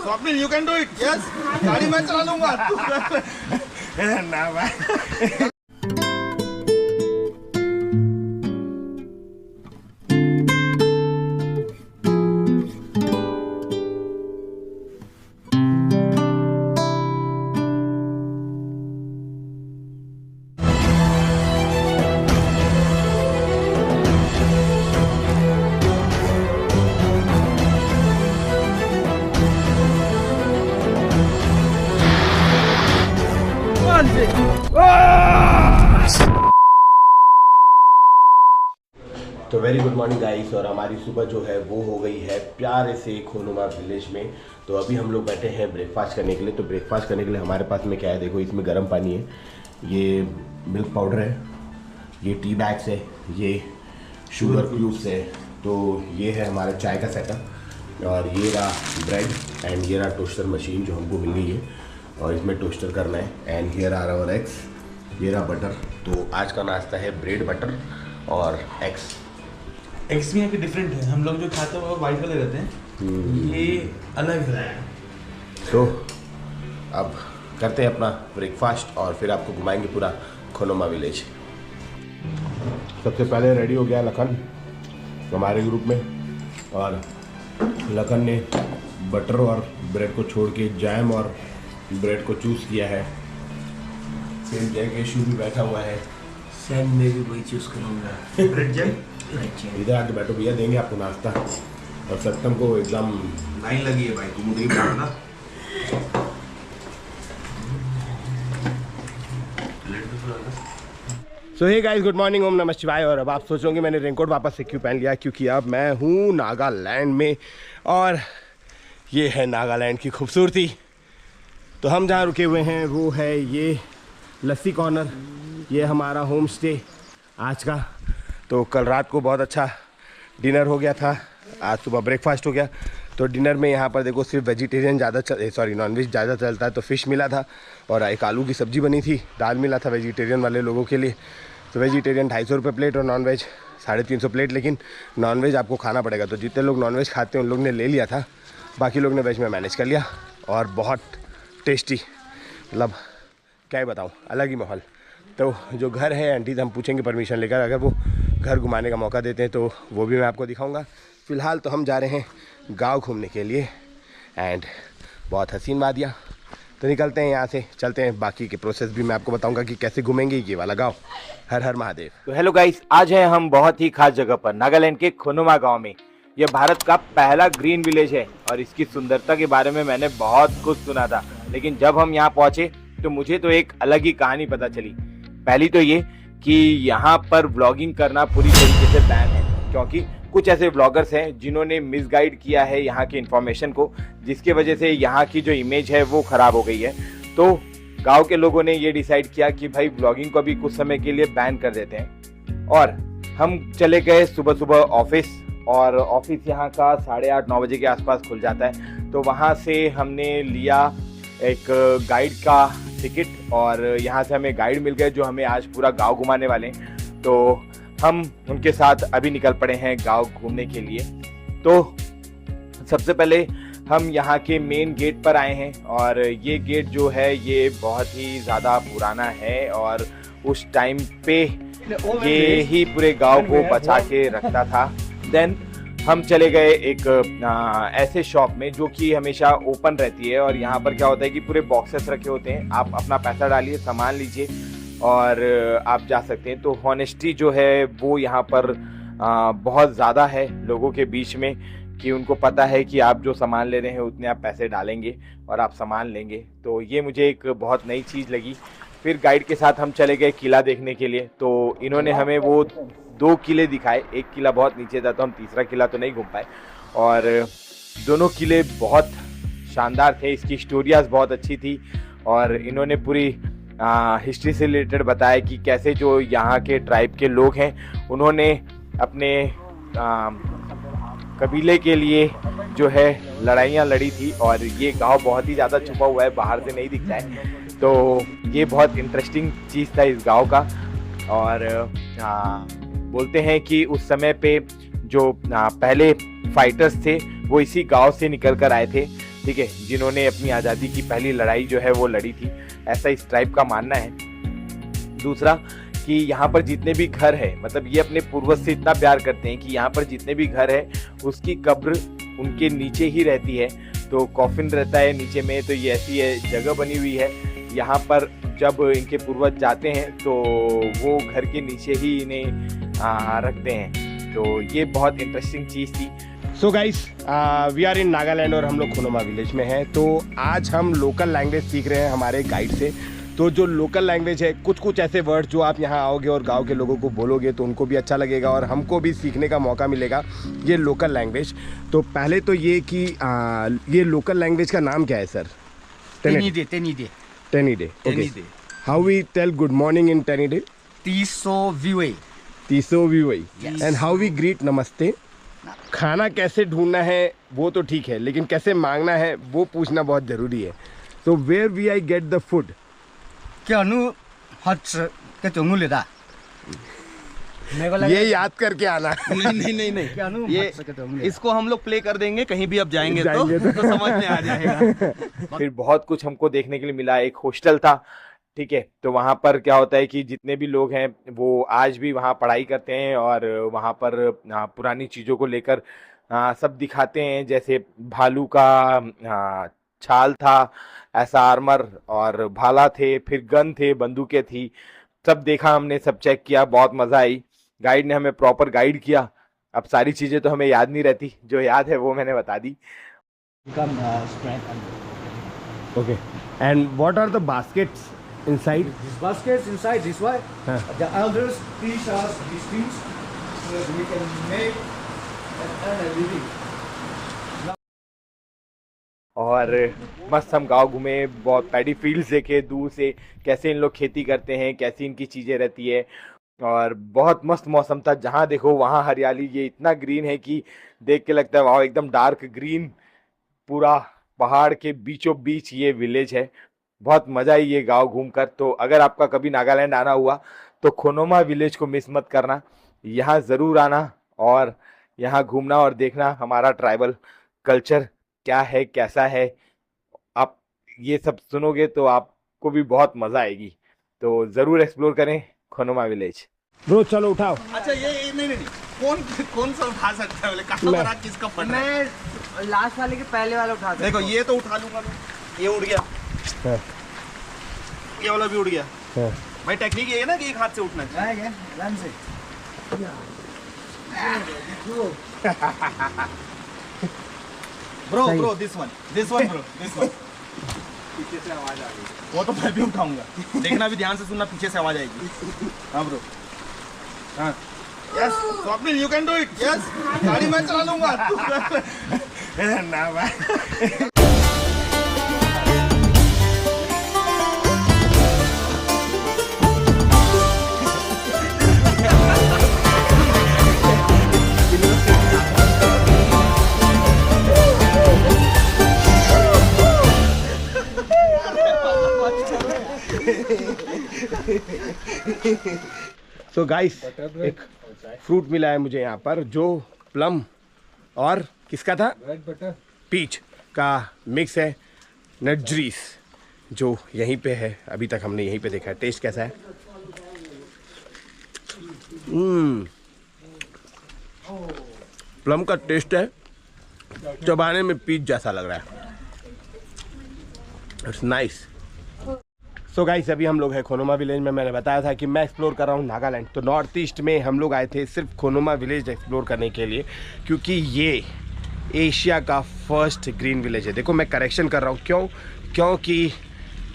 Swapnil you can do it yes गाड़ी मैं चला लूंगा ना भाई। तो वेरी गुड मॉर्निंग गाइस। और हमारी सुबह जो है वो हो गई है प्यारे से खोनुमा विलेज में। तो अभी हम लोग बैठे हैं ब्रेकफास्ट करने के लिए। तो ब्रेकफास्ट करने के लिए हमारे पास में क्या है, देखो इसमें गर्म पानी है, ये मिल्क पाउडर है, ये टी बैग्स है, ये शुगर क्यूब्स है। तो ये है हमारा चाय का सेटअप। और ये रहा ब्रेड एंड ये रहा टोस्टर मशीन जो हमको मिल गई है और इसमें टोस्टर करना है। And here are our eggs, ये रहा बटर। तो आज का नाश्ता है ब्रेड बटर और एग्स। एग्स भी यहाँ पे डिफरेंट है, हम लोग जो खाते हैं वो वाइट वाले रहते हैं, ये अलग है। तो अब करते हैं अपना ब्रेकफास्ट और फिर आपको घुमाएंगे पूरा खोनुमा विलेज। सबसे पहले रेडी हो गया लखन हमारे ग्रुप में, और लखन ने बटर और ब्रेड को छोड़ के जैम और ब्रेड को चूज़ किया है। सेम जगह शू भी बैठा हुआ है, सेम मैं भी वही चूज़ करूँगा, ब्रेड जैम। इधर आके बैठो भैया, देंगे आपको नाश्ता। और सत्तम को एकदम लाइन लगी है भाई, तुम उधर ही ना। सो हे गाइस, गुड मॉर्निंग, ओम नमः शिवाय। और अब आप सोचोगे मैंने रेनकोट वापस से क्यों पहन लिया, क्योंकि अब मैं हूँ नागालैंड में और ये है नागालैंड की खूबसूरती। तो हम जहाँ रुके हुए हैं वो है ये लस्सी कॉर्नर, ये हमारा होम स्टे आज का। तो कल रात को बहुत अच्छा डिनर हो गया था, आज सुबह ब्रेकफास्ट हो गया। तो डिनर में यहाँ पर देखो सिर्फ वेजिटेरियन ज़्यादा नॉनवेज ज़्यादा चलता है। तो फ़िश मिला था और एक आलू की सब्ज़ी बनी थी, दाल मिला था वेजिटेरियन वाले लोगों के लिए। तो वेजिटेरियन 250 रुपये प्लेट और नॉनवेज 350 प्लेट। लेकिन नॉनवेज आपको खाना पड़ेगा। तो जितने लोग नॉनवेज खाते हैं उन लोग ने ले लिया था, बाकी लोग ने वेज में मैनेज कर लिया। और बहुत टेस्टी, मतलब क्या ही बताऊँ, अलग ही माहौल। तो जो घर है आंटी से हम पूछेंगे परमिशन लेकर, अगर वो घर घुमाने का मौका देते हैं तो वो भी मैं आपको दिखाऊंगा। फ़िलहाल तो हम जा रहे हैं गांव घूमने के लिए एंड बहुत हसीन वादियाँ। तो निकलते हैं यहाँ से, चलते हैं। बाकी के प्रोसेस भी मैं आपको बताऊंगा कि कैसे घूमेंगे ये वाला गांव। हर हर महादेव। तो हेलो गाइस, आज है हम बहुत ही खास जगह पर, नागालैंड के खोनुमा गांव में। यह भारत का पहला ग्रीन विलेज है और इसकी सुंदरता के बारे में मैंने बहुत कुछ सुना था, लेकिन जब हम यहाँ पहुंचे तो मुझे तो एक अलग ही कहानी पता चली। पहली तो ये कि यहाँ पर व्लॉगिंग करना पूरी तरीके से बैन है, क्योंकि कुछ ऐसे व्लॉगर्स हैं जिन्होंने मिसगाइड किया है यहाँ की इन्फॉर्मेशन को, जिसके वजह से यहाँ की जो इमेज है वो ख़राब हो गई है। तो गांव के लोगों ने ये डिसाइड किया कि भाई व्लॉगिंग को भी कुछ समय के लिए बैन कर देते हैं। और हम चले गए सुबह सुबह ऑफिस, और ऑफिस यहाँ का 8:30-9 बजे के आसपास खुल जाता है। तो वहाँ से हमने लिया एक गाइड का टिकट और यहाँ से हमें गाइड मिल गए जो हमें आज पूरा गांव घुमाने वाले हैं। तो हम उनके साथ अभी निकल पड़े हैं गांव घूमने के लिए। तो सबसे पहले हम यहाँ के मेन गेट पर आए हैं, और ये गेट जो है ये बहुत ही ज़्यादा पुराना है और उस टाइम पे ये ही पूरे गांव को बचा के रखता था। देन हम चले गए एक ऐसे शॉप में जो कि हमेशा ओपन रहती है, और यहाँ पर क्या होता है कि पूरे बॉक्सेस रखे होते हैं, आप अपना पैसा डालिए, सामान लीजिए और आप जा सकते हैं। तो हॉनेस्टी जो है वो यहाँ पर बहुत ज़्यादा है लोगों के बीच में, कि उनको पता है कि आप जो सामान ले रहे हैं उतने आप पैसे डालेंगे और आप सामान लेंगे। तो ये मुझे एक बहुत नई चीज़ लगी। फिर गाइड के साथ हम चले गए किला देखने के लिए। तो इन्होंने हमें वो 2 किले दिखाए, एक किला बहुत नीचे था तो हम तीसरा किला तो नहीं घूम पाए, और दोनों किले बहुत शानदार थे, इसकी स्टोरीज बहुत अच्छी थी। और इन्होंने पूरी हिस्ट्री से रिलेटेड बताया कि कैसे जो यहाँ के ट्राइब के लोग हैं उन्होंने अपने कबीले के लिए जो है लड़ाइयाँ लड़ी थी, और ये गांव बहुत ही ज़्यादा छुपा हुआ है, बाहर से नहीं दिखता है। तो ये बहुत इंटरेस्टिंग चीज़ था इस गांव का। और बोलते हैं कि उस समय पे जो पहले फाइटर्स थे वो इसी गांव से निकल कर आए थे। ठीक है, जिन्होंने अपनी आज़ादी की पहली लड़ाई जो है वो लड़ी थी, ऐसा इस ट्राइब का मानना है। दूसरा कि यहाँ पर जितने भी घर है, मतलब ये अपने पूर्वज से इतना प्यार करते हैं कि यहाँ पर जितने भी घर है उसकी कब्र उनके नीचे ही रहती है, तो कॉफिन रहता है नीचे में। तो ये ऐसी जगह बनी हुई है यहाँ पर, जब इनके पूर्वज जाते हैं तो वो घर के नीचे ही इन्हें रखते हैं। तो ये बहुत इंटरेस्टिंग चीज़ थी। So guys, we are in Nagaland और हम लोग खुनोमा विलेज में हैं। तो आज हम लोकल लैंग्वेज सीख रहे हैं हमारे गाइड से। तो जो लोकल लैंग्वेज है, कुछ ऐसे वर्ड जो आप यहाँ आओगे और गांव के लोगों को बोलोगे तो उनको भी अच्छा लगेगा और हमको भी सीखने का मौका मिलेगा ये लोकल लैंग्वेज। तो पहले तो ये कि ये लोकल लैंग्वेज का नाम क्या है sir? Tenide. Tenide. Okay, how we tell good morning in Tenide? Tiso viwe. तीसो भी वही। Yes. And how we greet namaste? खाना कैसे ढूंढना है वो तो ठीक है, लेकिन कैसे मांगना है वो पूछना बहुत ज़रूरी है। So where we I get the food? Kya nu hot ke tungu le da. ये याद करके आना। नहीं Kya nu ये hot ke tungu le. इसको हम लोग प्ले कर देंगे, कहीं भी अब जाएंगे जाएंगे तो समझ में आ जाएगा। फिर बहुत कुछ हमको देखने के लिए मिला। एक हॉस्टल था, ठीक है, तो वहाँ पर क्या होता है कि जितने भी लोग हैं वो आज भी वहाँ पढ़ाई करते हैं और वहाँ पर पुरानी चीज़ों को लेकर सब दिखाते हैं। जैसे भालू का छाल था, ऐसा आर्मर, और भाला थे, फिर गन थे, बंदूकें थी, सब देखा हमने, सब चेक किया, बहुत मज़ा आई। गाइड ने हमें प्रॉपर गाइड किया। अब सारी चीज़ें तो हमें याद नहीं रहती, जो याद है वो मैंने बता दी। Okay, and what are the baskets inside? These baskets inside this way. Huh. The elders teach us these things so that we can make and earn a living. और मस्त हम गांव घूमे, बहुत पैडी फील्ड्स देखे दूर से, कैसे इन लोग खेती करते हैं, कैसी इनकी चीज़ें रहती है, और बहुत मस्त मौसम था। जहाँ देखो वहाँ हरियाली, ये इतना ग्रीन है कि देख के लगता है वाह, एकदम डार्क ग्रीन, पूरा पहाड़ के बीचों बीच ये विलेज है। बहुत मज़ा आई ये गांव घूमकर। तो अगर आपका कभी नागालैंड आना हुआ तो खुनोमा विलेज को मिस मत करना, यहाँ ज़रूर आना और यहाँ घूमना और देखना हमारा ट्राइबल कल्चर क्या है, कैसा है। आप ये सब सुनोगे तो आपको भी बहुत मज़ा आएगी। तो ज़रूर एक्सप्लोर करें खुनोमा विलेज। ब्रो चलो उठाओ। अच्छा ये नहीं कौन सा उठा सकता है? बोले कहाँ बड़ा किसका फट है? मैं लास्ट वाले के पहले वाला उठा दूँ। देखो ये तो उठा लूंगा मैं, ये उड़ गया, ये वाला भी उड़ गया। भाई टेक्निक ये है ना कि एक हाथ से उठना है। आएगा आराम से। Bro this one bro, this one. पीछे से आवाज आ गई, वो तो मैं भी उठाऊंगा। देखना भी ध्यान से सुनना, पीछे से आवाज आएगी। हाँ ब्रो, हाँ yes Swapnil, you can do it. Yes, गाड़ी मैं चला लूंगा। ना भाई। सो गाइस, एक फ्रूट मिला है मुझे यहाँ पर, जो प्लम और किसका था? रेड बटर पीच का मिक्स है, नटजरीस, जो यहीं पे है। अभी तक हमने यहीं पे देखा है। टेस्ट कैसा है? प्लम का टेस्ट है, चबाने में पीच जैसा लग रहा है। It's nice. सो गाइस, अभी हम लोग हैं खुनोमा विलेज में। मैंने बताया था कि मैं एक्सप्लोर कर रहा हूँ नागालैंड। तो नॉर्थ ईस्ट में हम लोग आए थे सिर्फ खुनोमा विलेज एक्सप्लोर करने के लिए, क्योंकि ये एशिया का फर्स्ट ग्रीन विलेज है। देखो मैं करेक्शन कर रहा हूँ, क्योंकि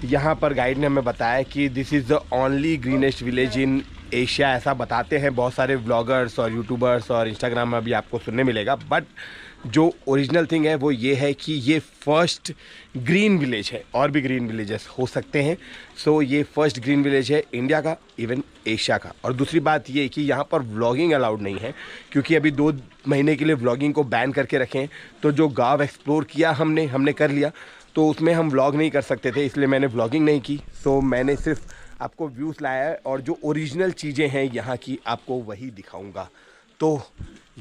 यहाँ पर गाइड ने हमें बताया कि this is the only greenest village in Asia. ऐसा बताते हैं बहुत सारे व्लॉगर्स और यूट्यूबर्स, और इंस्टाग्राम में भी आपको सुनने मिलेगा। बट जो ओरिजिनल थिंग है वो ये है कि ये फर्स्ट ग्रीन विलेज है। और भी ग्रीन विलेजेस हो सकते हैं। सो ये फर्स्ट ग्रीन विलेज है इंडिया का, इवन एशिया का। और दूसरी बात ये कि यहाँ पर व्लॉगिंग अलाउड नहीं है, क्योंकि अभी 2 महीने के लिए व्लॉगिंग को बैन करके रखे हैं। तो जो गांव एक्सप्लोर किया हमने कर लिया, तो उसमें हम व्लॉग नहीं कर सकते थे, इसलिए मैंने व्लॉगिंग नहीं की। सो मैंने सिर्फ आपको व्यूज़ लाया है और जो ओरिजिनल चीज़ें हैं यहाँ की आपको वही दिखाऊँगा। तो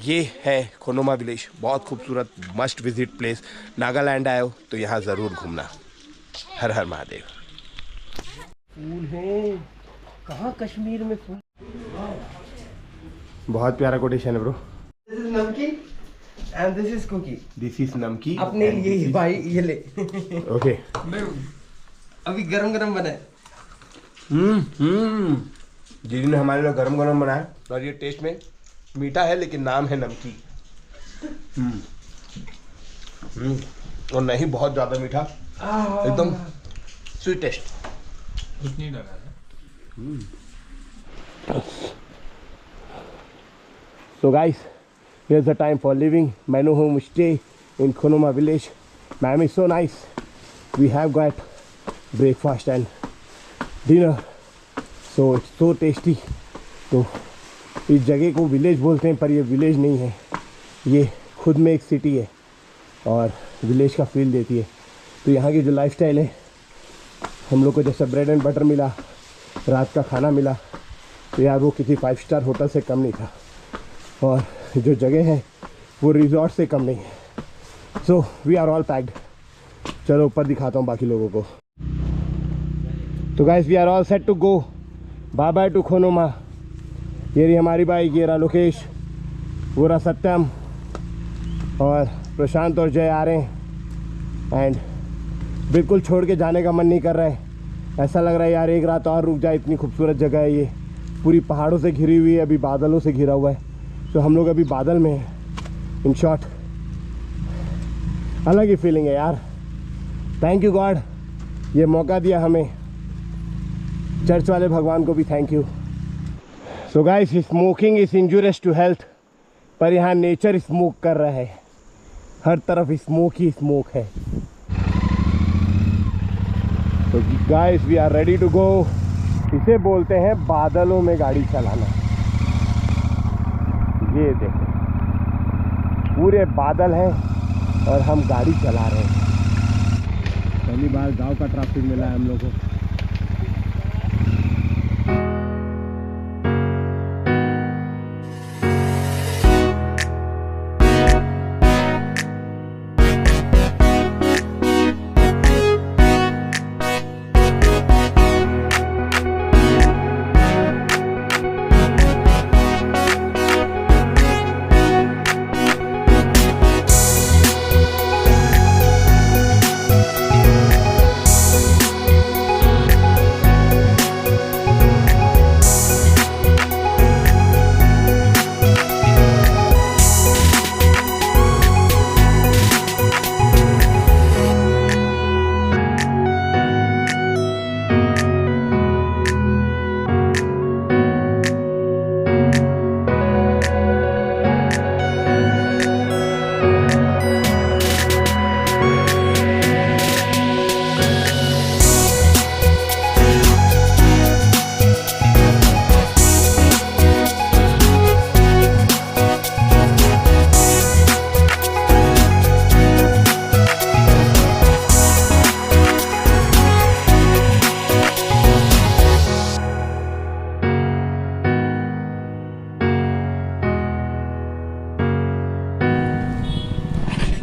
ये है खोनोमा विलेज, बहुत खूबसूरत मस्ट विजिट प्लेस। नागालैंड आए हो तो यहाँ ज़रूर घूमना। हर हर महादेव। फूल है कहाँ कश्मीर में फूल। बहुत प्यारा कोटेशन है bro. This is namkeen and this is cookie. This is नमकी। अपने लिए भाई ये ले। ओके। अभी गरम गरम बना है। दीदी ने हमारे लिए गरम गरम बनाया और ये टेस्ट में मीठा है लेकिन नाम है नमकी। और नहीं बहुत ज़्यादा मीठा, एकदम स्वीट टेस्ट। उतनी डरा है। So guys, here's the time for living Manu homestay in Khonoma village. Ma'am is so nice. We have got breakfast and dinner, so it's so tasty. तो इस जगह को विलेज बोलते हैं पर ये विलेज नहीं है, ये खुद में एक सिटी है और विलेज का फील देती है। तो यहाँ की जो लाइफस्टाइल है, हम लोग को जैसा ब्रेड एंड बटर मिला, रात का खाना मिला, तो यार वो किसी 5 स्टार होटल से कम नहीं था। और जो जगह है वो रिजॉर्ट से कम नहीं है। So we are all packed. चलो ऊपर दिखाता हूँ बाकी लोगों को। तो guys we are all set to go. Bye bye to Khonoma. ये रही हमारी बाइक, ये रहा लोकेश, वो रहा सत्यम और प्रशांत और जय आ रहे हैं। एंड बिल्कुल छोड़ के जाने का मन नहीं कर रहा है, ऐसा लग रहा है यार एक रात और रुक जाए। इतनी खूबसूरत जगह है ये, पूरी पहाड़ों से घिरी हुई है, अभी बादलों से घिरा हुआ है। तो हम लोग अभी बादल में हैं। इन शॉर्ट अलग ही फीलिंग है यार। थैंक यू गॉड, ये मौका दिया हमें। चर्च वाले भगवान को भी thank you. So guys, smoking is injurious to health, पर यहाँ नेचर स्मोक कर रहा है, हर तरफ स्मोक ही स्मोक है। तो guys we are ready to go. इसे बोलते हैं बादलों में गाड़ी चलाना। ये देखो पूरे बादल हैं और हम गाड़ी चला रहे हैं। पहली बार गांव का ट्रैफिक मिला है हम लोग को।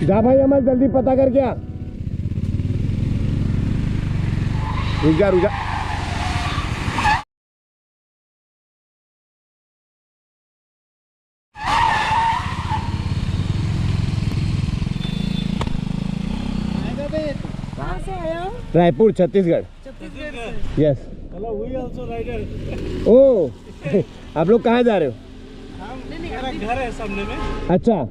जा भाई अमल, जल्दी पता कर क्या। रुक जा रुक जा। कहाँ से आया हो? Raipur Chhattisgarh. Yes. Hello, we also rider. ओ आप लोग कहाँ जा रहे हो? मेरा घर है सामने में। अच्छा,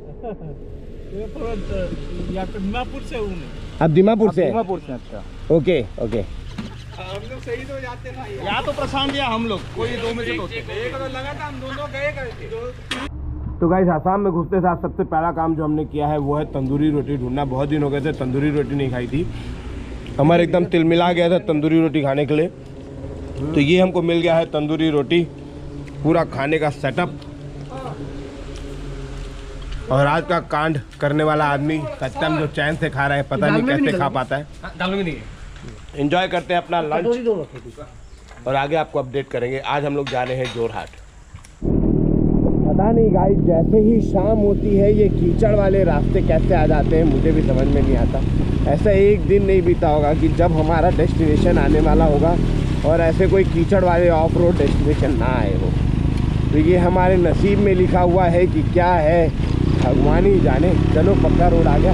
यहाँ पे दीमापुर से हूँ मैं। आप दीमापुर से? दीमापुर से। अच्छा, ओके ओके। हम लोग सही तो जाते हैं भाई। या तो प्रशांत या हम लोग, कोई दो में से तो एक तो लगा था, हम दोनों गए करके। तो गाइस, आसाम में घुसते साथ सबसे पहला काम जो हमने किया है वो है तंदूरी रोटी ढूंढना। बहुत दिन हो गए थे तंदूरी रोटी नहीं खाई थी। हमारे एकदम तिलमिला गया था तंदूरी रोटी खाने के लिए। तो ये हमको मिल गया है तंदूरी रोटी, पूरा खाने का सेटअप। और आज का कांड करने वाला आदमी सत्यम जो चैन से खा रहा है, पता नहीं कैसे खा पाता है। एंजॉय करते हैं अपना लंच और आगे आपको अपडेट करेंगे। आज हम लोग जा रहे हैं जोरहाट। पता नहीं गाइस, जैसे ही शाम होती है ये कीचड़ वाले रास्ते कैसे आ जाते हैं मुझे भी समझ में नहीं आता। ऐसा एक दिन नहीं बीता होगा कि जब हमारा डेस्टिनेशन आने वाला होगा और ऐसे कोई कीचड़ वाले ऑफ रोड डेस्टिनेशन ना आए हो। तो ये हमारे नसीब में लिखा हुआ है कि क्या है भगवान ही जाने। चलो पक्का रोड आ गया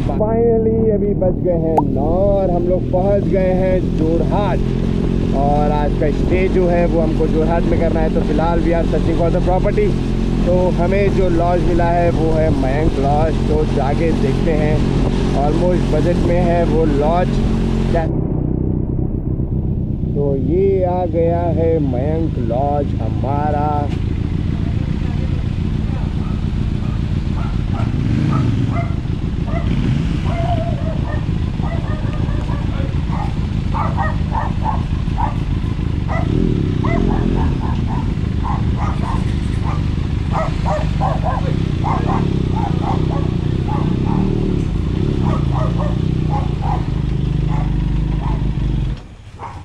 फाइनली। अभी बज गए हैं 9 और हम लोग पहुंच गए हैं जोरहाट। और आज का स्टे जो है वो हमको जोरहाट में करना है। तो फिलहाल we are searching for the property. तो हमें जो लॉज मिला है वो है मयंक लॉज। तो जाके देखते हैं, ऑलमोस्ट बजट में है वो लॉज। तो ये आ गया है मयंक लॉज हमारा।